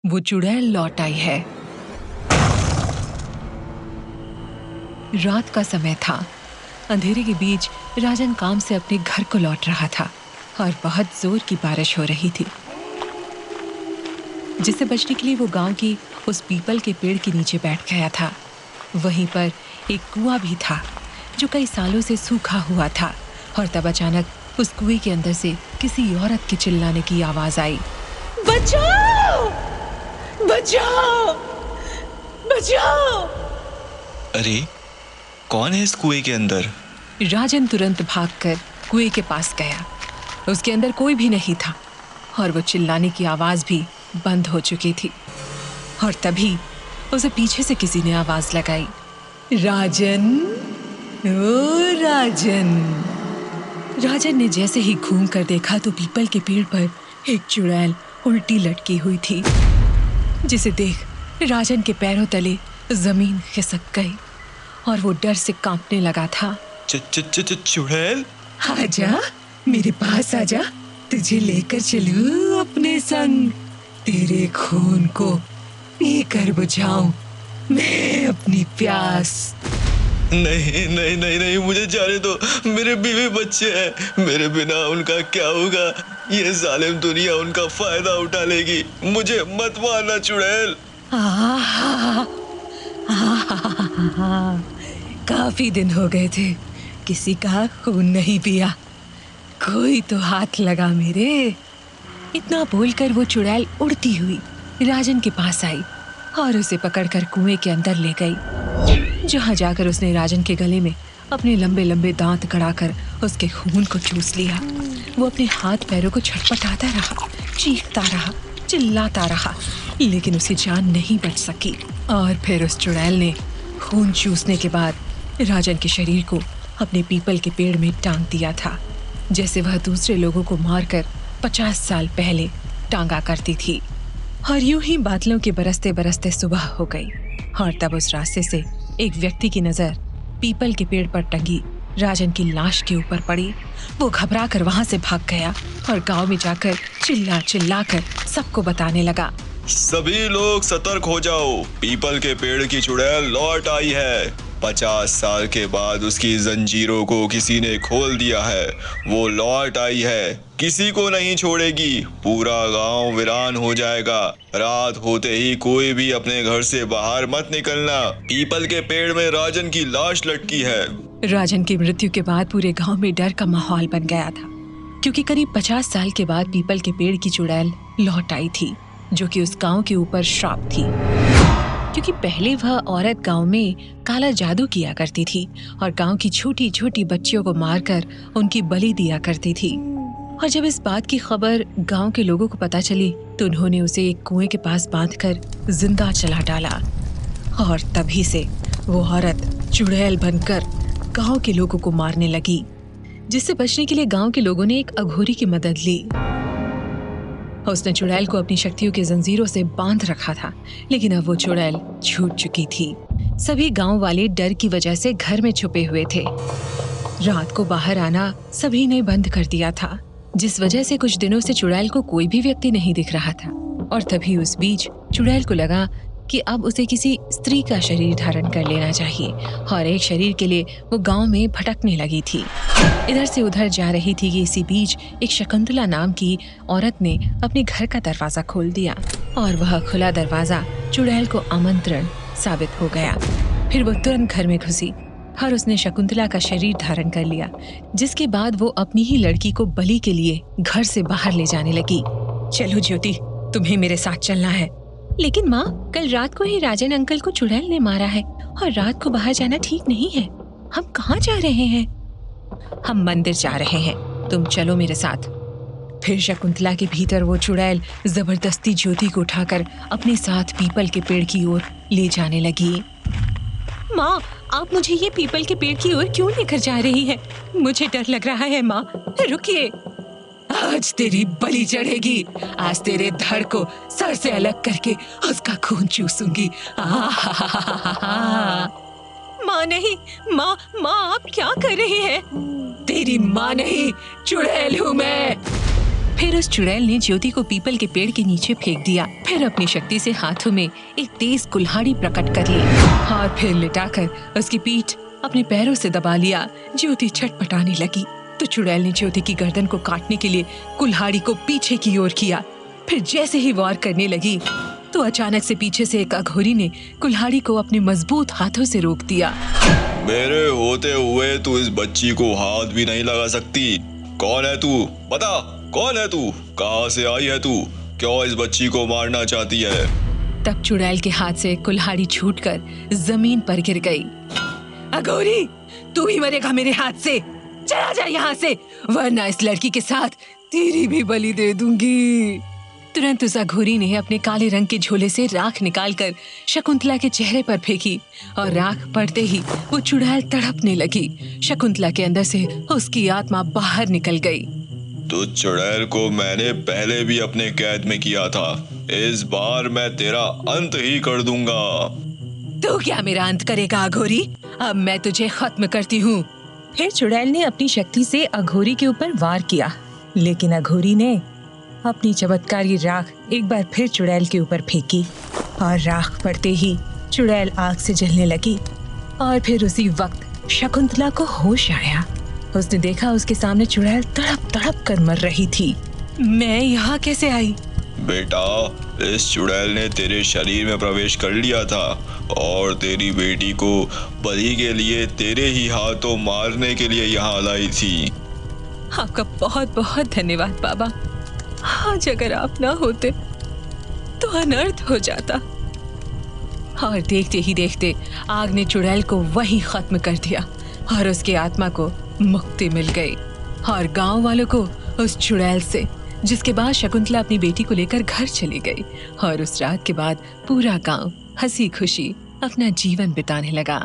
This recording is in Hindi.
वो चुड़ैल लौट आई है। रात का समय था। अंधेरे के बीच राजन काम से अपने घर को लौट रहा था और बहुत जोर की बारिश हो रही थी, जिससे बचने के लिए वो गांव की उस पीपल के पेड़ के नीचे बैठ गया था। वहीं पर एक कुआं भी था जो कई सालों से सूखा हुआ था। और तब अचानक उस कुएं के अंदर से किसी औरत के चिल्लाने की आवाज आई, बचाओ! बचाओ! बचाओ! अरे, कौन है इस कुएं के अंदर? राजन तुरंत भागकर कुएं के पास गया। उसके अंदर कोई भी नहीं था और वो चिल्लाने की आवाज भी बंद हो चुकी थी। और तभी उसे पीछे से किसी ने आवाज लगाई, राजन, ओ राजन। राजन ने जैसे ही घूम कर देखा तो पीपल के पेड़ पर एक चुड़ैल उल्टी लटकी हुई थी, जिसे देख राजन के पैरों तले जमीन खिसक गई और वो डर से कांपने लगा था। चुड़ैल, आजा, मेरे पास आजा, तुझे लेकर चलूं अपने संग। तेरे खून को पीकर बुझाऊं मैं अपनी प्यास। नहीं नहीं नहीं नहीं, मुझे जाने दो। मेरे बीवी बच्चे हैं, मेरे बिना उनका क्या होगा? ये जालिम दुनिया उनका फायदा उठा लेगी। मुझे मत मारना चुड़ैल। काफी दिन हो गए थे किसी का खून नहीं पिया, कोई तो हाथ लगा मेरे। इतना बोलकर वो चुड़ैल उड़ती हुई राजन के पास आई और उसे पकड़कर कुएं के अंदर ले गई, जहां जाकर उसने राजन के गले में अपने लंबे लंबे दांत गड़ाकर उसके खून को चूस लिया। वो अपने हाथ पैरों को छटपटाता रहा, चीखता रहा, चिल्लाता रहा, लेकिन उसे जान नहीं बच सकी। और फिर उस चुड़ैल ने खून चूसने के बाद राजन के शरीर को अपने पीपल के पेड़ में टांग दिया था, जैसे वह दूसरे लोगों को मारकर 50 साल पहले टांगा करती थी। और यूं ही बादलों के बरसते बरसते सुबह हो गई और तब उस रास्ते से एक व्यक्ति की नजर पीपल के पेड़ पर टंगी राजन की लाश के ऊपर पड़ी। वो घबरा कर वहां से भाग गया और गांव में जाकर चिल्ला चिल्ला कर सबको बताने लगा, सभी लोग सतर्क हो जाओ, पीपल के पेड़ की चुड़ैल लौट आई है। 50 साल के बाद उसकी जंजीरों को किसी ने खोल दिया है। वो लौट आई है, किसी को नहीं छोड़ेगी। पूरा गांव वीरान हो जाएगा। रात होते ही कोई भी अपने घर से बाहर मत निकलना। पीपल के पेड़ में राजन की लाश लटकी है। राजन की मृत्यु के बाद पूरे गांव में डर का माहौल बन गया था, क्योंकि करीब 50 साल के बाद पीपल के पेड़ की चुड़ैल लौट आई थी, जो कि उस गांव के ऊपर श्राप थी, क्योंकि पहले वह औरत गांव में काला जादू किया करती थी और गांव की छोटी छोटी बच्चियों को मारकर उनकी बलि दिया करती थी। और जब इस बात की खबर गांव के लोगों को पता चली तो उन्होंने उसे एक कुएं के पास बांधकर जिंदा जला डाला। और तभी से वो औरत चुड़ैल बनकर गांव के लोगों को मारने लगी, जिससे बचने के लिए गांव के लोगों ने एक अघोरी की मदद ली। उसने चुड़ैल को अपनी शक्तियों के जंजीरों से बांध रखा था, लेकिन अब वो चुड़ैल छूट चुकी थी। सभी गांव वाले डर की वजह से घर में छुपे हुए थे। रात को बाहर आना सभी ने बंद कर दिया था, जिस वजह से कुछ दिनों से चुड़ैल को कोई भी व्यक्ति नहीं दिख रहा था। और तभी उस बीच चुड़ैल को लगा कि अब उसे किसी स्त्री का शरीर धारण कर लेना चाहिए और एक शरीर के लिए वो गांव में भटकने लगी थी। इधर से उधर जा रही थी कि इसी बीच एक शकुंतला नाम की औरत ने अपने घर का दरवाजा खोल दिया और वह खुला दरवाजा चुड़ैल को आमंत्रण साबित हो गया। फिर वो तुरंत घर में घुसी और उसने शकुंतला का शरीर धारण कर लिया, जिसके बाद वो अपनी ही लड़की को बलि के लिए घर से बाहर ले जाने लगी। चलो ज्योति, तुम्हें मेरे साथ चलना है। लेकिन माँ, कल रात को ही राजन अंकल को चुड़ैल ने मारा है और रात को बाहर जाना ठीक नहीं है। हम कहाँ जा रहे हैं? हम मंदिर जा रहे हैं, तुम चलो मेरे साथ। फिर शकुंतला के भीतर वो चुड़ैल जबरदस्ती ज्योति को उठाकर अपने साथ पीपल के पेड़ की ओर ले जाने लगी। माँ, आप मुझे ये पीपल के पेड़ की ओर क्यों लेकर जा रही है? मुझे डर लग रहा है माँ, रुकिए। आज तेरी बलि चढ़ेगी। आज तेरे धड़ को सर से अलग करके उसका खून चूसूंगी। माँ नहीं, माँ आप क्या कर रही हैं? तेरी माँ नहीं, चुड़ैल हूँ मैं। फिर उस चुड़ैल ने ज्योति को पीपल के पेड़ के नीचे फेंक दिया। फिर अपनी शक्ति से हाथों में एक तेज कुल्हाड़ी प्रकट कर ली और फिर लिटाकर उसकी पीठ अपने पैरों से दबा लिया। ज्योति छटपटाने लगी तो चुड़ैल ने ज्योति की गर्दन को काटने के लिए कुल्हाड़ी को पीछे की ओर किया। फिर जैसे ही वार करने लगी तो अचानक से पीछे से एक अघोरी ने कुल्हाड़ी को अपने मजबूत हाथों से रोक दिया। मेरे होते हुए तू इस बच्ची को हाथ भी नहीं लगा सकती। कौन है तू? बता, कौन है तू? कहाँ से आई है तू? क्यों इस बच्ची को मारना चाहती है? तब चुड़ैल के हाथ से कुल्हाड़ी छूटकर जमीन पर गिर गई। अघोरी, तू ही मरेगा मेरे हाथ से। चला जा यहाँ से, वरना इस लड़की के साथ तेरी भी बलि दे दूंगी। तुरंत उस अघोरी ने अपने काले रंग के झोले से राख निकालकर शकुंतला के चेहरे पर फेंकी और राख पड़ते ही वो चुड़ैल तड़पने लगी। शकुंतला के अंदर से उसकी आत्मा बाहर निकल गई। तो चुड़ैल को मैंने पहले भी अपने कैद में किया था। इस बार मैं तेरा अंत ही कर दूंगा। तू क्या मेरा अंत करेगा अघोरी? अब मैं तुझे खत्म करती हूँ। फिर चुड़ैल ने अपनी शक्ति से अघोरी के ऊपर वार किया, लेकिन अघोरी ने अपनी चमत्कारी राख एक बार फिर चुड़ैल के ऊपर फेंकी और राख पड़ते ही चुड़ैल आग से जलने लगी। और फिर उसी वक्त शकुंतला को होश आया। उसने देखा उसके सामने चुड़ैल तड़प तड़प कर मर रही थी। मैं यहाँ कैसे आई? बेटा, इस चुड़ैल ने तेरे शरीर में प्रवेश कर लिया था और तेरी बेटी को बलि के लिए तेरे ही हाथों मारने के लिए यहाँ लाई थी। आपका बहुत बहुत धन्यवाद बाबा। आज अगर आप ना होते तो अनर्थ हो जाता। और देखते ही देखते आग ने चुड़ैल को वहीं खत्म कर दिया और उसकी आत्मा को मुक्ति मिल गई और गांव वालों को उस चुड़ैल से, जिसके बाद शकुंतला अपनी बेटी को लेकर घर चली गई और उस रात के बाद पूरा गांव हंसी खुशी अपना जीवन बिताने लगा।